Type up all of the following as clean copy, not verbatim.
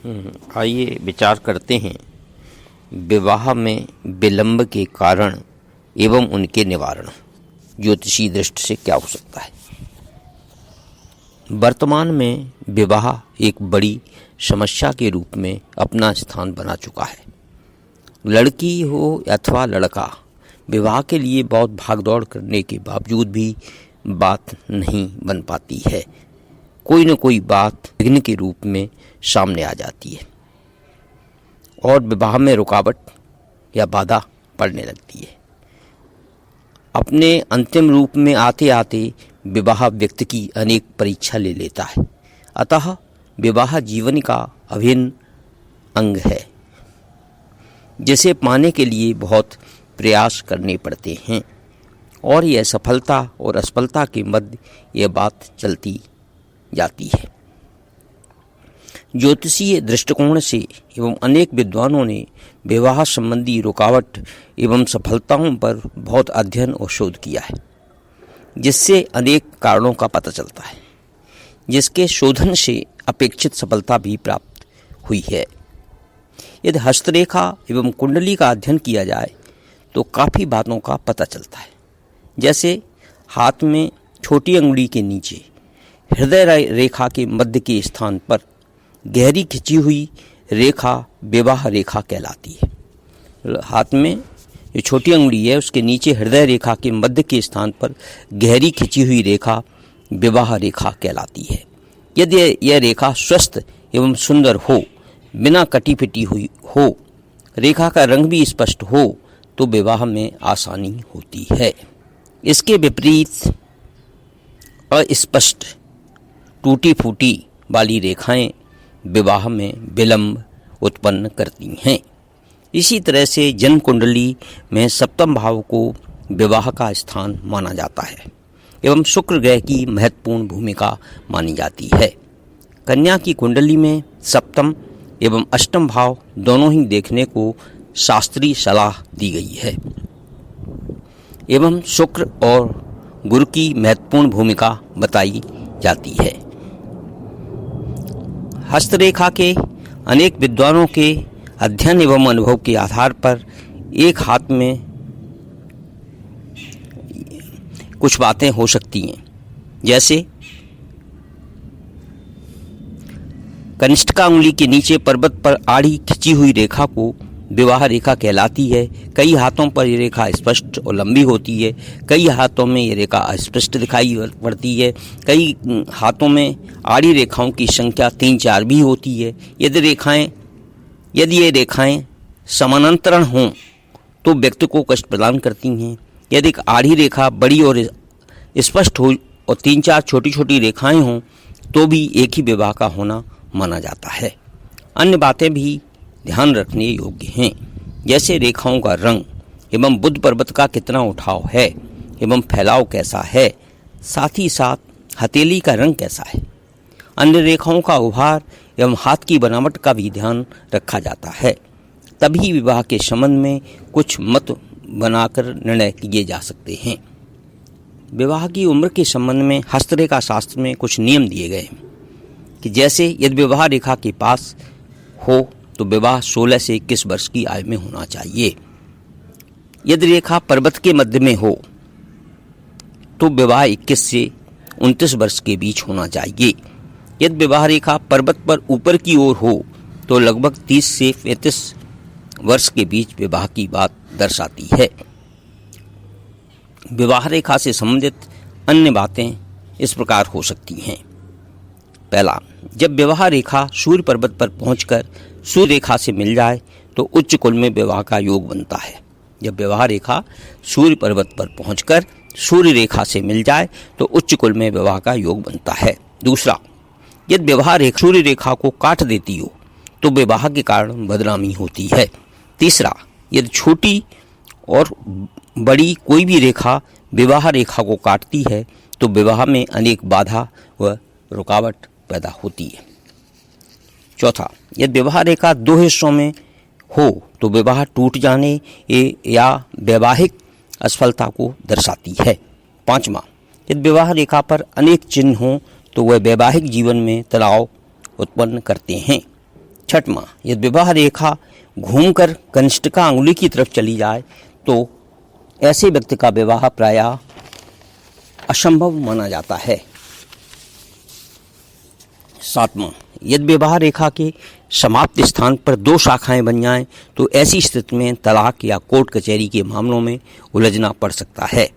आइए विचार करते हैं विवाह में विलंब के कारण एवं उनके निवारण ज्योतिषीय दृष्टि से क्या हो सकता है। वर्तमान में विवाह एक बड़ी समस्या के रूप में अपना स्थान बना चुका है। लड़की हो अथवा लड़का, विवाह के लिए बहुत भागदौड़ करने के बावजूद भी बात नहीं बन पाती है। कोई न कोई बात विघ्न के रूप में सामने आ जाती है और विवाह में रुकावट या बाधा पड़ने लगती है। अपने अंतिम रूप में आते आते विवाह व्यक्ति की अनेक परीक्षा ले लेता है। अतः विवाह जीवन का अभिन्न अंग है, जिसे पाने के लिए बहुत प्रयास करने पड़ते हैं और यह सफलता और असफलता के मध्य यह बात चलती जाती है। ज्योतिषीय दृष्टिकोण से एवं अनेक विद्वानों ने विवाह संबंधी रुकावट एवं सफलताओं पर बहुत अध्ययन और शोध किया है, जिससे अनेक कारणों का पता चलता है, जिसके शोधन से अपेक्षित सफलता भी प्राप्त हुई है। यदि हस्तरेखा एवं कुंडली का अध्ययन किया जाए तो काफ़ी बातों का पता चलता है। जैसे हाथ में छोटी अंगुली के नीचे हृदय रेखा के मध्य के स्थान पर गहरी खिंची हुई रेखा विवाह रेखा कहलाती है। हाथ में जो छोटी अंगुली है उसके नीचे हृदय रेखा के मध्य के स्थान पर गहरी खिंची हुई रेखा विवाह रेखा कहलाती है। यदि यह रेखा स्वस्थ एवं सुंदर हो, बिना कटी पिटी हुई हो, रेखा का रंग भी स्पष्ट हो, तो विवाह में आसानी होती है। इसके विपरीत अस्पष्ट टूटी फूटी वाली रेखाएं विवाह में विलंब उत्पन्न करती हैं। इसी तरह से जन्म कुंडली में सप्तम भाव को विवाह का स्थान माना जाता है एवं शुक्र ग्रह की महत्वपूर्ण भूमिका मानी जाती है। कन्या की कुंडली में सप्तम एवं अष्टम भाव दोनों ही देखने को शास्त्रीय सलाह दी गई है एवं शुक्र और गुरु की महत्वपूर्ण भूमिका बताई जाती है। हस्तरेखा के अनेक विद्वानों के अध्ययन एवं अनुभव के आधार पर एक हाथ में कुछ बातें हो सकती हैं। जैसे कनिष्ठिका अंगुली के नीचे पर्वत पर आड़ी खिंची हुई रेखा को विवाह रेखा कहलाती है। कई हाथों पर यह रेखा स्पष्ट और लंबी होती है, कई हाथों में यह रेखा अस्पष्ट दिखाई पड़ती है, कई हाथों में आड़ी रेखाओं की संख्या 3-4 भी होती है। यदि ये रेखाएं समानांतर हों तो व्यक्ति को कष्ट प्रदान करती हैं। यदि आड़ी रेखा बड़ी और स्पष्ट हो और 3-4 छोटी छोटी रेखाएं हों तो भी एक ही विवाह का होना माना जाता है। अन्य बातें भी ध्यान रखने योग्य हैं, जैसे रेखाओं का रंग एवं बुध पर्वत का कितना उठाव है एवं फैलाव कैसा है, साथ ही साथ हथेली का रंग कैसा है। अन्य रेखाओं का उभार एवं हाथ की बनावट का भी ध्यान रखा जाता है। तभी विवाह के संबंध में कुछ मत बनाकर निर्णय किए जा सकते हैं। विवाह की उम्र के संबंध में हस्तरेखा शास्त्र में कुछ नियम दिए गए हैं कि जैसे यदि विवाह रेखा के पास हो तो विवाह 16 से 21 वर्ष की आयु में होना चाहिए। यदि रेखा पर्वत के मध्य में हो तो विवाह 21 से 29 वर्ष के बीच होना चाहिए। यदि विवाह रेखा पर्वत पर ऊपर की ओर हो तो लगभग 30 से 35 वर्ष के बीच विवाह की बात दर्शाती है। विवाह रेखा से संबंधित अन्य बातें इस प्रकार हो सकती हैं। पहला, जब विवाह रेखा सूर्य पर्वत पर पहुंचकर सूर्य रेखा से मिल जाए तो उच्च कुल में विवाह का योग बनता है। जब विवाह रेखा सूर्य पर्वत पर पहुंचकर सूर्य रेखा से मिल जाए तो उच्च कुल में विवाह का योग बनता है। दूसरा, यदि विवाह रेखा सूर्य रेखा को काट देती हो तो विवाह के कारण बदनामी होती है। तीसरा, यदि छोटी और बड़ी कोई भी रेखा विवाह रेखा को काटती है तो विवाह में अनेक बाधा व रुकावट पैदा होती है। चौथा, यदि विवाह रेखा 2 हिस्सों में हो तो विवाह टूट जाने या वैवाहिक असफलता को दर्शाती है। पांचवा, यदि विवाह रेखा पर अनेक चिन्ह हों तो वह वैवाहिक जीवन में तनाव उत्पन्न करते हैं। छठवां, यदि विवाह रेखा घूमकर कनिष्ठिका अंगुली की तरफ चली जाए तो ऐसे व्यक्ति का विवाह प्रायः असंभव माना जाता है। सातवां, यदि विवाह रेखा के समाप्त स्थान पर दो शाखाएं बन जाएं तो ऐसी स्थिति में तलाक या कोर्ट कचहरी के मामलों में उलझना पड़ सकता है।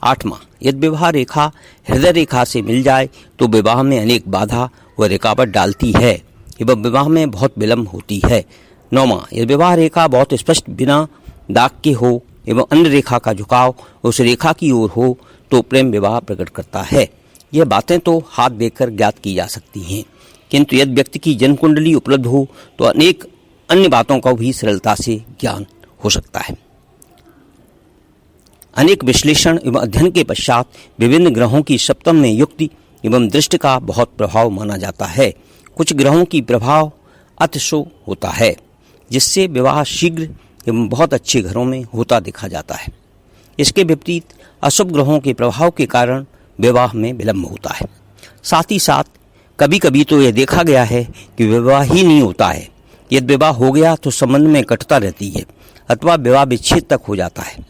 आठवां, यदि विवाह रेखा हृदय रेखा से मिल जाए तो विवाह में अनेक बाधा व रुकावट डालती है एवं विवाह में बहुत विलंब होती है। नौवां, यदि विवाह रेखा बहुत स्पष्ट बिना दाग के हो एवं अन्य रेखा का झुकाव उस रेखा की ओर हो तो प्रेम विवाह प्रकट करता है। यह बातें तो हाथ देखकर ज्ञात की जा सकती हैं, किंतु यदि व्यक्ति की जन्म कुंडली उपलब्ध हो तो अनेक अन्य बातों का भी सरलता से ज्ञान हो सकता है। अनेक विश्लेषण एवं अध्ययन के पश्चात विभिन्न ग्रहों की सप्तम में युक्ति एवं दृष्टि का बहुत प्रभाव माना जाता है। कुछ ग्रहों की प्रभाव अतिशो होता है, जिससे विवाह शीघ्र एवं बहुत अच्छे घरों में होता देखा जाता है। इसके विपरीत अशुभ ग्रहों के प्रभाव के कारण विवाह में विलंब होता है। साथ ही साथ कभी कभी तो यह देखा गया है कि विवाह ही नहीं होता है। यदि विवाह हो गया तो संबंध में कटुता रहती है अथवा विवाह विच्छेद तक हो जाता है।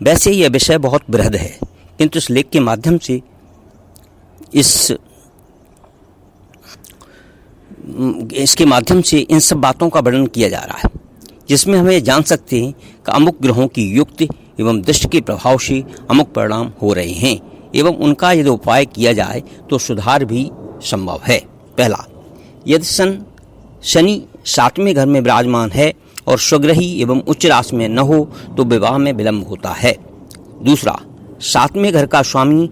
वैसे यह विषय बहुत बृहद है, किंतु इस लेख के माध्यम से इसके माध्यम से इन सब बातों का वर्णन किया जा रहा है, जिसमें हमें जान सकते हैं कि अमुक ग्रहों की युक्ति एवं दृष्टि के प्रभाव से अमुक परिणाम हो रहे हैं एवं उनका यदि उपाय किया जाए तो सुधार भी संभव है। पहला, यदि शनि 7वें घर में विराजमान है और स्वग्रही एवं उच्च राशि में न हो तो विवाह में विलंब होता है। दूसरा, 7वें घर का स्वामी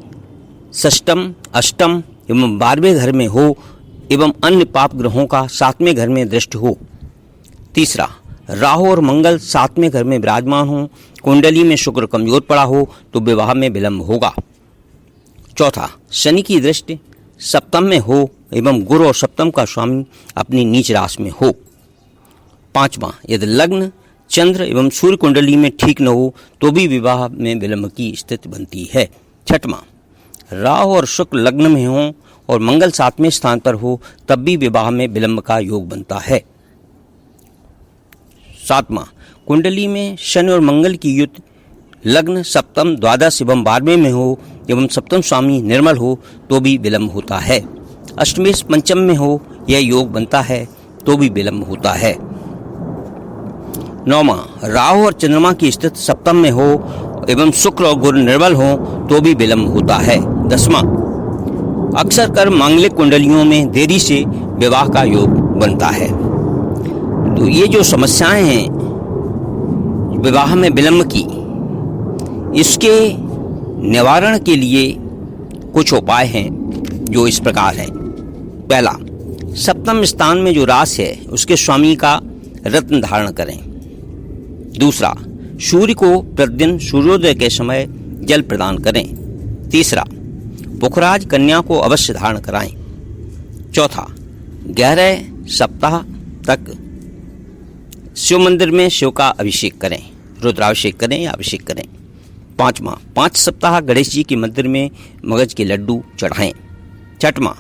षष्टम, अष्टम एवं 12वें घर में हो एवं अन्य पाप ग्रहों का 7वें घर में दृष्टि हो। तीसरा, राहु और मंगल 7वें घर में विराजमान हो, कुंडली में शुक्र कमजोर पड़ा हो तो विवाह में विलंब होगा। चौथा, शनि की दृष्टि सप्तम में हो एवं गुरु और सप्तम का स्वामी अपनी नीच राशि में हो। पांचवा, यदि लग्न चंद्र एवं सूर्य कुंडली में ठीक न हो तो भी विवाह में विलंब की स्थिति बनती है। छठवां, राहु और शुक्र लग्न में हो और मंगल 7वें स्थान पर हो तब भी विवाह में विलंब का योग बनता है। सातवां, कुंडली में शनि और मंगल की युति लग्न सप्तम, द्वादश एवं 12वें में हो एवं सप्तम स्वामी निर्मल हो तो भी विलंब होता है। अष्टमेश पंचम में हो यह योग बनता है तो भी विलंब होता है। नौवां, राहु और चंद्रमा की स्थिति सप्तम में हो एवं शुक्र और गुरु निर्बल हो तो भी विलंब होता है। 10वां, अक्सर कर मांगलिक कुंडलियों में देरी से विवाह का योग बनता है। तो ये जो समस्याएं हैं विवाह में विलंब की, इसके निवारण के लिए कुछ उपाय हैं जो इस प्रकार हैं। पहला, सप्तम स्थान में जो राशि है उसके स्वामी का रत्न धारण करें। दूसरा, सूर्य को प्रतिदिन सूर्योदय के समय जल प्रदान करें। तीसरा, पुखराज कन्या को अवश्य धारण कराएं। चौथा, 11 सप्ताह तक शिव मंदिर में शिव का अभिषेक करें, रुद्राभिषेक करें या अभिषेक करें। पांचवा, 5 सप्ताह गणेश जी के मंदिर में मगज के लड्डू चढ़ाएं। छठवां,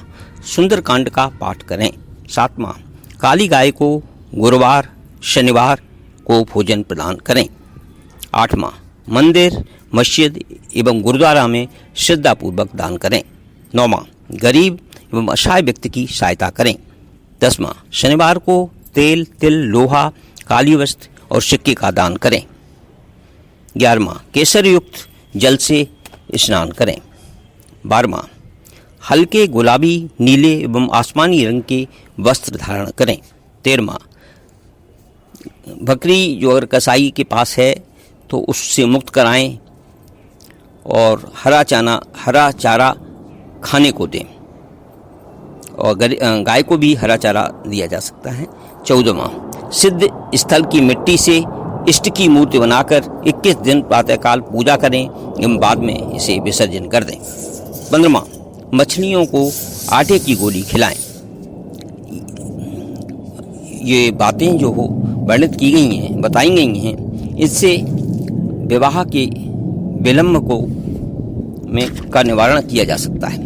सुंदरकांड का पाठ करें। सातवां, काली गाय को गुरुवार शनिवार को भोजन प्रदान करें। आठवां, मंदिर मस्जिद एवं गुरुद्वारा में श्रद्धापूर्वक दान करें। नौवां, गरीब एवं असहाय व्यक्ति की सहायता करें। 10वां, शनिवार को तेल, तिल, लोहा, काली वस्त्र और सिक्के का दान करें। 11वां, केसर युक्त जल से स्नान करें। 12वां, हल्के गुलाबी, नीले एवं आसमानी रंग के वस्त्र धारण करें। 13वां, बकरी जो अगर कसाई के पास है तो उससे मुक्त कराएं और हरा चारा खाने को दें और गाय को भी हरा चारा दिया जा सकता है। 14वां, सिद्ध स्थल की मिट्टी से इष्ट की मूर्ति बनाकर 21 दिन प्रातःकाल पूजा करें एवं बाद में इसे विसर्जन कर दें। 15वां, मछलियों को आटे की गोली खिलाएं। ये बातें जो हो वर्णित की गई हैं, बताई गई हैं, इससे विवाह के विलंब का निवारण किया जा सकता है।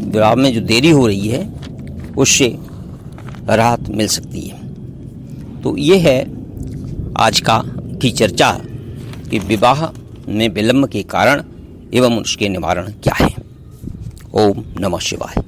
विवाह में जो देरी हो रही है उससे राहत मिल सकती है। तो ये है आज की चर्चा कि विवाह में विलंब के कारण एवं उसके निवारण क्या है। ओम नमः शिवाय।